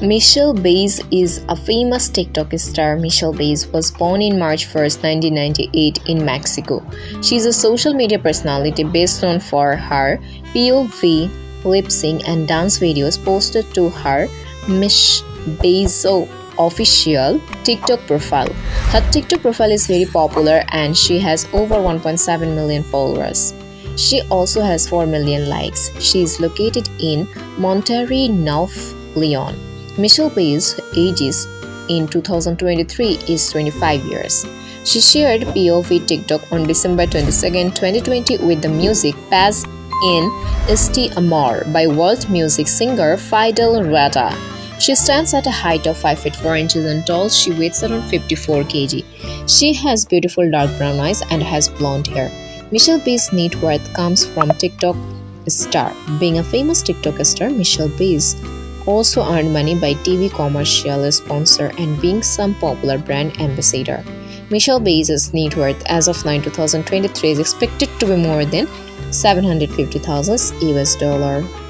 Michelle Baez is a famous TikTok star. Michelle Baez was born in March 1st, 1998 in Mexico. She is a social media personality best known for her POV, lip sync and dance videos posted to her Miss Baez official TikTok profile. Her TikTok profile is very popular and she has over 1.7 million followers. She also has 4 million likes. She is located in Monterrey, Nuevo Leon. Michelle Baez's age in 2023 is 25 years. She shared POV TikTok on December 22, 2020 with the music Paz in Este Amor by world music singer Fidel Rada. She stands at a height of 5 feet 4 inches and tall. She weighs around 54 kg. She has beautiful dark brown eyes and has blonde hair. Michelle Baez's net worth comes from TikTok star. Being a famous TikTok star, Michelle Baez also earned money by TV commercial sponsor and being some popular brand ambassador. Michelle Baez's net worth as of 2023 is expected to be more than $750,000 US.